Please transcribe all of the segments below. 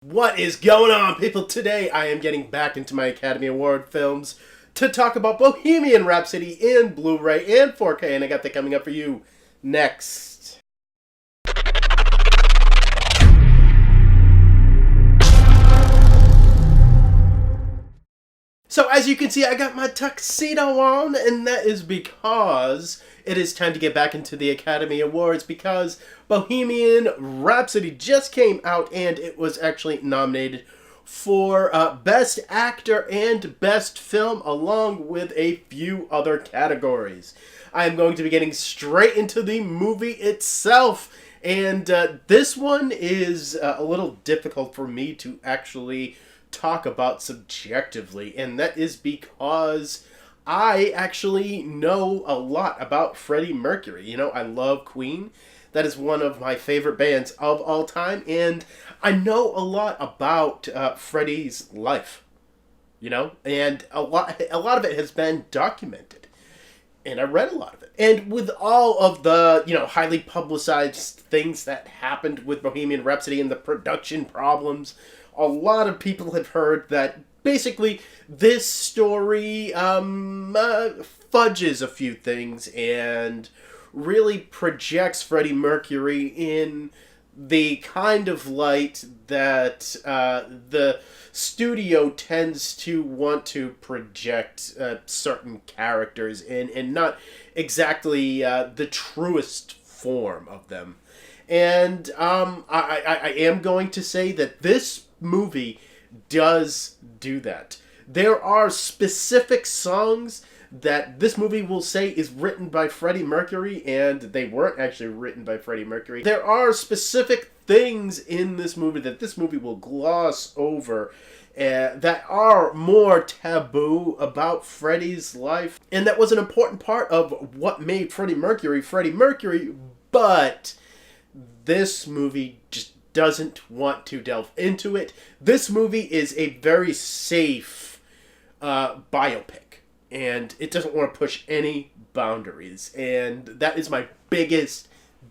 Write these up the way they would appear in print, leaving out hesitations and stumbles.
What is going on, people? Today I am getting back into my Academy Award films to talk about Bohemian Rhapsody in Blu-ray and 4K, and I got that coming up for you next. So as you can see, I got my tuxedo on, and that is because it is time to get back into the Academy Awards, because Bohemian Rhapsody just came out and it was actually nominated for Best Actor and Best Film, along with a few other categories. I am going to be getting straight into the movie itself, and this one is a little difficult for me to actually talk about subjectively, and that is because I actually know a lot about Freddie Mercury. You know, I love Queen. That is one of my favorite bands of all time, and I know a lot about Freddie's life. You know, and a lot of it has been documented, and I read a lot of it. And with all of the, highly publicized things that happened with Bohemian Rhapsody and the production problems, a lot of people have heard that basically this story fudges a few things and really projects Freddie Mercury in the kind of light that the studio tends to want to project certain characters in, and not exactly the truest form of them. And I am going to say that this movie does do that. There are specific songs that this movie will say is written by Freddie Mercury, and they weren't actually written by Freddie Mercury. There are specific things in this movie that this movie will gloss over that are more taboo about Freddie's life, and that was an important part of what made Freddie Mercury, but this movie just doesn't want to delve into it. This movie is a very safe biopic, and it doesn't want to push any boundaries, and that is my biggest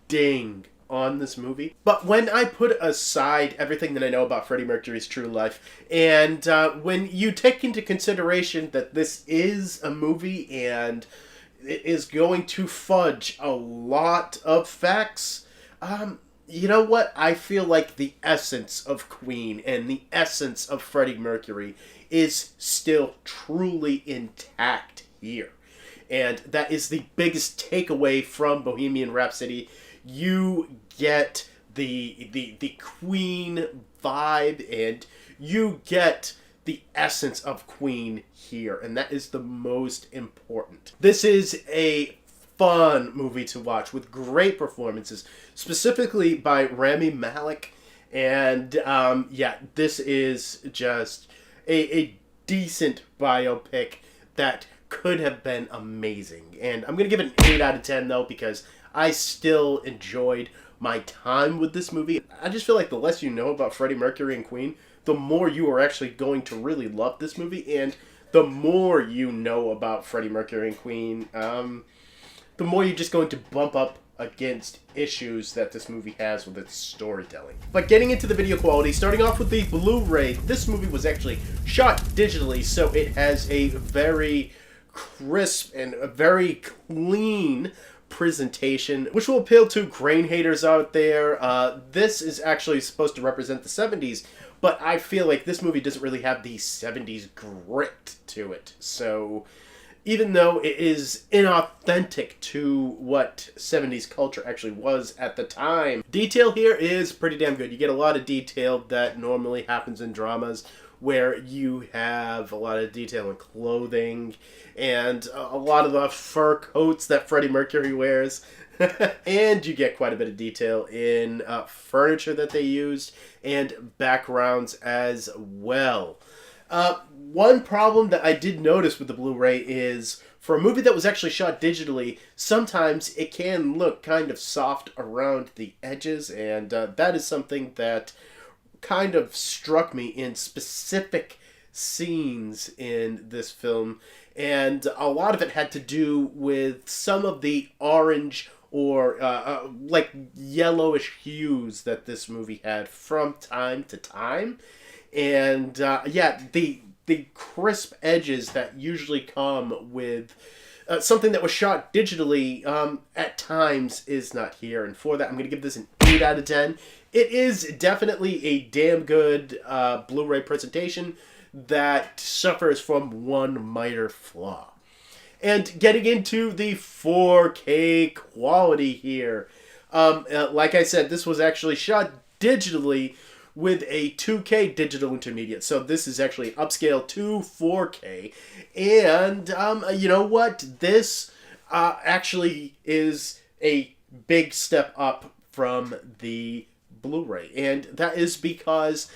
ding on this movie. But when I put aside everything that I know about Freddie Mercury's true life, and when you take into consideration that this is a movie and it is going to fudge a lot of facts, you know what? I feel like the essence of Queen and the essence of Freddie Mercury is still truly intact here. And that is the biggest takeaway from Bohemian Rhapsody. You get the Queen vibe, and you get the essence of Queen here, and that is the most important. This is a fun movie to watch with great performances, specifically by Rami Malek, and this is just a decent biopic that could have been amazing. And I'm gonna give it an 8 out of 10 though, because I still enjoyed my time with this movie. I just feel like the less you know about Freddie Mercury and Queen, the more you are actually going to really love this movie, and the more you know about Freddie Mercury and Queen, the more you're just going to bump up against issues that this movie has with its storytelling. But getting into the video quality, starting off with the Blu-ray, this movie was actually shot digitally, so it has a very crisp and a very clean presentation, which will appeal to grain haters out there. This is actually supposed to represent the 70s, but I feel like this movie doesn't really have the 70s grit to it. So even though it is inauthentic to what 70s culture actually was at the time, detail here is pretty damn good. You get a lot of detail that normally happens in dramas, where you have a lot of detail in clothing and a lot of the fur coats that Freddie Mercury wears. And you get quite a bit of detail in furniture that they used and backgrounds as well. One problem that I did notice with the Blu-ray is, for a movie that was actually shot digitally, sometimes it can look kind of soft around the edges, and that is something that kind of struck me in specific scenes in this film, and a lot of it had to do with some of the orange or like yellowish hues that this movie had from time to time. And yeah, the crisp edges that usually come with something that was shot digitally at times is not here. And for that, I'm going to give this an 8 out of 10. It is definitely a damn good Blu-ray presentation that suffers from one minor flaw. And getting into the 4K quality here. Like I said, this was actually shot digitally with a 2K digital intermediate. So this is actually upscaled to 4K. And you know what? This actually is a big step up from the Blu-ray. And that is because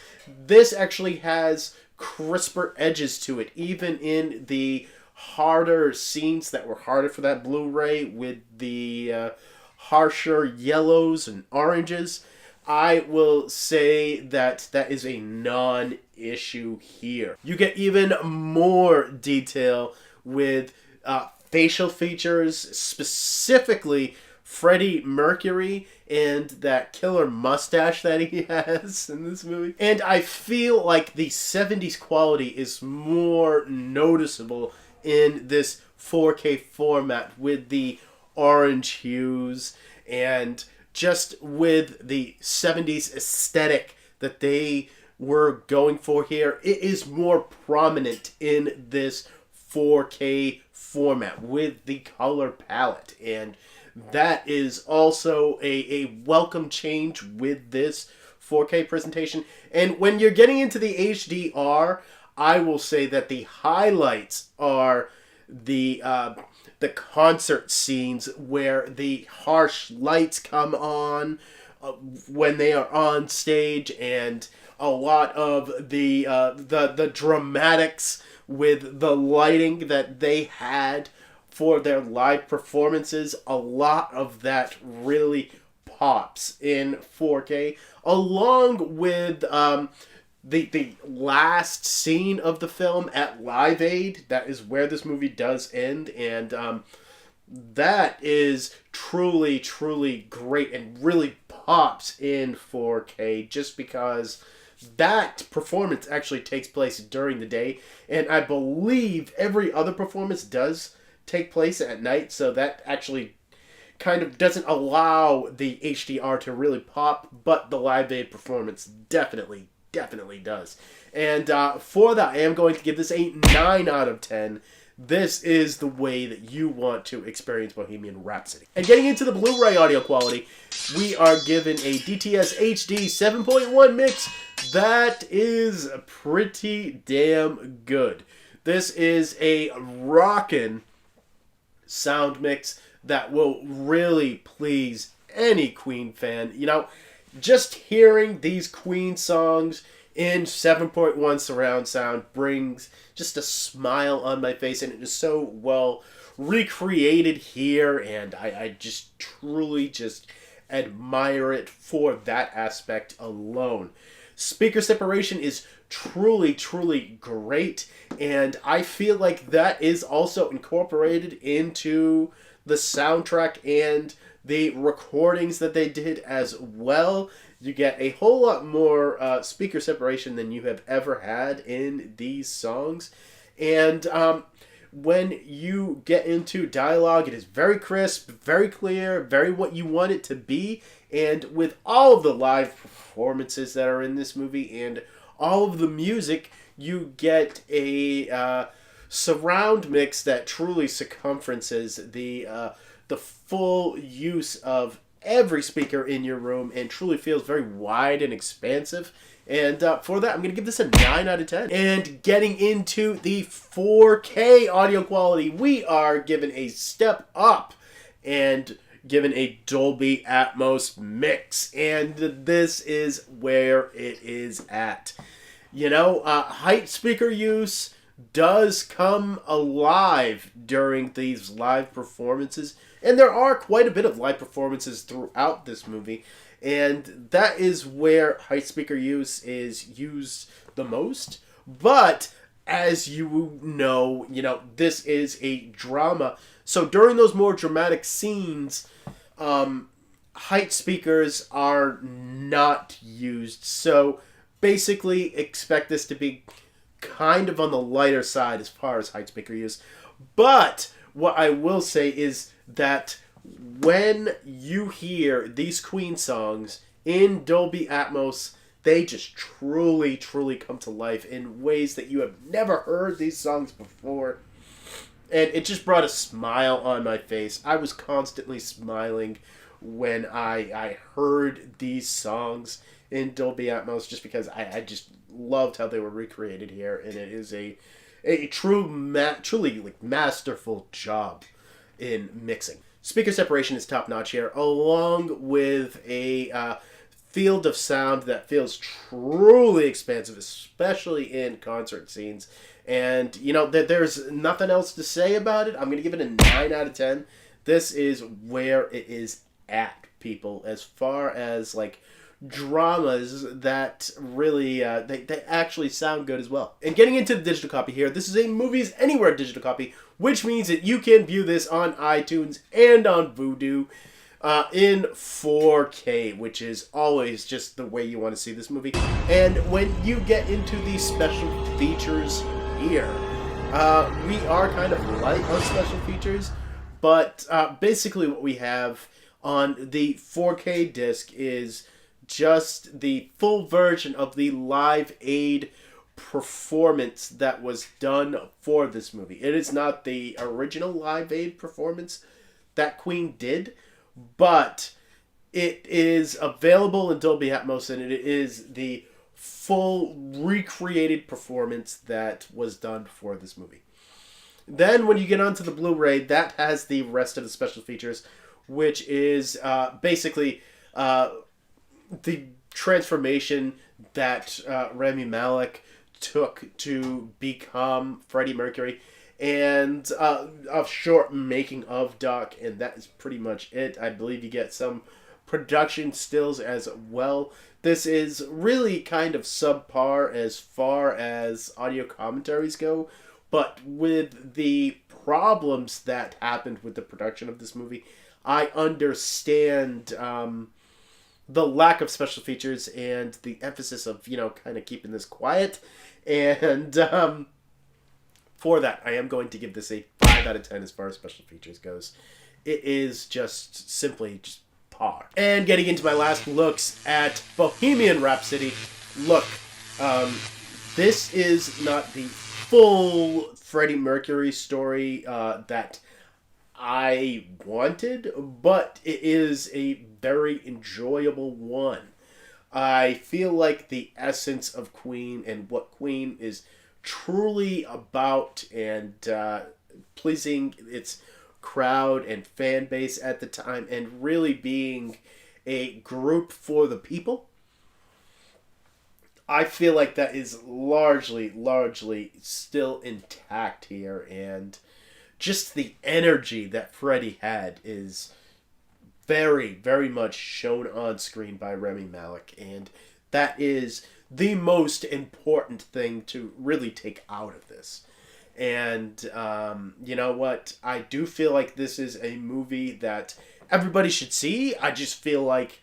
this actually has crisper edges to it, even in the harder scenes that were harder for that Blu-ray with the harsher yellows and oranges. I will say that that is a non-issue here. You get even more detail with facial features, specifically Freddie Mercury and that killer mustache that he has in this movie. And I feel like the 70s quality is more noticeable in this 4K format with the orange hues and just with the 70s aesthetic that they were going for here. It is more prominent in this 4K format with the color palette, and that is also a welcome change with this 4K presentation. And when you're getting into the HDR, I will say that the highlights are the concert scenes where the harsh lights come on when they are on stage, and a lot of the dramatics with the lighting that they had for their live performances. A lot of that really pops in 4K, along with the last scene of the film at Live Aid. That is where this movie does end, and that is truly, truly great and really pops in 4K just because that performance actually takes place during the day, and I believe every other performance does take place at night, so that actually kind of doesn't allow the HDR to really pop, but the Live Aid performance definitely does. And for that, I am going to give this a 9 out of 10. This is the way that you want to experience Bohemian Rhapsody. And getting into the Blu-ray audio quality, we are given a DTS HD 7.1 mix. That is pretty damn good. This is a rockin' sound mix that will really please any Queen fan. You know, just hearing these Queen songs in 7.1 surround sound brings just a smile on my face, and it is so well recreated here, and I just truly just admire it for that aspect alone. Speaker separation is truly, truly great, and I feel like that is also incorporated into the soundtrack and the recordings that they did as well. You get a whole lot more speaker separation than you have ever had in these songs. And when you get into dialogue, it is very crisp, very clear, very what you want it to be. And with all of the live performances that are in this movie and all of the music, you get a surround mix that truly circumferences the full use of every speaker in your room and truly feels very wide and expansive. And for that, I'm going to give this a 9 out of 10. And getting into the 4K audio quality, we are given a step up and given a Dolby Atmos mix. And this is where it is at. You know, height speaker use does come alive during these live performances, and there are quite a bit of live performances throughout this movie, and that is where height speaker use is used the most. But as you know, this is a drama, so during those more dramatic scenes, height speakers are not used. So basically expect this to be kind of on the lighter side as far as height speaker use. But what I will say is that when you hear these Queen songs in Dolby Atmos, they just truly, truly come to life in ways that you have never heard these songs before. And it just brought a smile on my face. I was constantly smiling when I heard these songs in Dolby Atmos, just because I just loved how they were recreated here, and it is a truly like masterful job in mixing. Speaker separation is top notch here, along with a field of sound that feels truly expansive, especially in concert scenes. And, you know, there's nothing else to say about it. I'm going to give it a 9 out of 10. This is where it is at, people, as far as, like, dramas that really, they actually sound good as well. And getting into the digital copy here, this is a Movies Anywhere digital copy, which means that you can view this on iTunes and on Vudu in 4K, which is always just the way you want to see this movie. And when you get into these special features here, we are kind of light on special features, but basically what we have on the 4K disc is just the full version of the Live Aid performance that was done for this movie. It is not the original Live Aid performance that Queen did, but it is available in Dolby Atmos, and it is the full recreated performance that was done for this movie. Then when you get onto the Blu-ray, that has the rest of the special features, which is basically the transformation that Rami Malek took to become Freddie Mercury, and a short making of doc, and that is pretty much it. I believe you get some production stills as well. This is really kind of subpar as far as audio commentaries go, but with the problems that happened with the production of this movie, I understand the lack of special features and the emphasis of, you know, kind of keeping this quiet. And for that, I am going to give this a 5 out of 10 as far as special features goes. It is just simply just par. And getting into my last looks at Bohemian Rhapsody. Look, this is not the full Freddie Mercury story that I wanted, but it is a very enjoyable one. I feel like the essence of Queen and what Queen is truly about, and pleasing its crowd and fan base at the time, and really being a group for the people, I feel like that is largely still intact here, and just the energy that Freddie had is very much shown on screen by Rami Malek, and that is the most important thing to really take out of this. And you know what? I do feel like this is a movie that everybody should see. I just feel like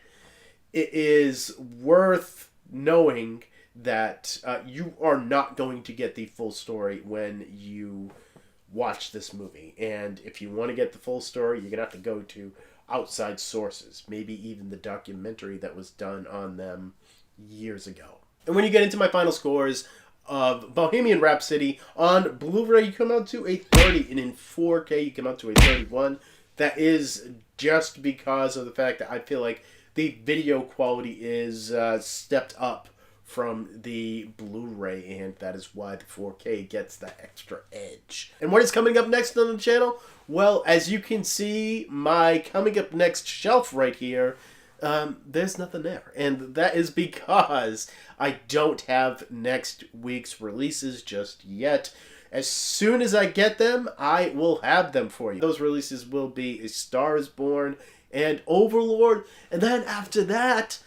it is worth knowing that you are not going to get the full story when you watch this movie. And if you want to get the full story, you're going to have to go to outside sources, maybe even the documentary that was done on them years ago. And when you get into my final scores of Bohemian Rhapsody, on Blu-ray you come out to a 30, and in 4K you come out to a 31. That is just because of the fact that I feel like the video quality is stepped up from the Blu-ray, and that is why the 4K gets that extra edge. And what is coming up next on the channel? Well, as you can see, my coming up next shelf right here, there's nothing there. And that is because I don't have next week's releases just yet. As soon as I get them, I will have them for you. Those releases will be A Star is Born and Overlord. And then after that,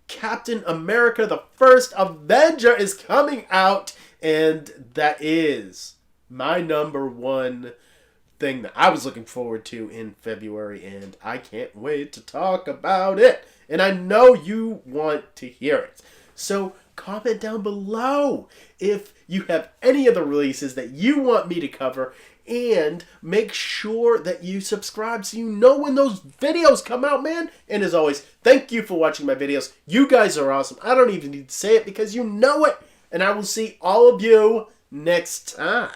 Captain America, the First Avenger is coming out. And that is my number one thing that I was looking forward to in February, and I can't wait to talk about it. And I know you want to hear it. So comment down below if you have any of the releases that you want me to cover, and make sure that you subscribe so you know when those videos come out, man. And as always, thank you for watching my videos. You guys are awesome. I don't even need to say it because you know it. And I will see all of you next time.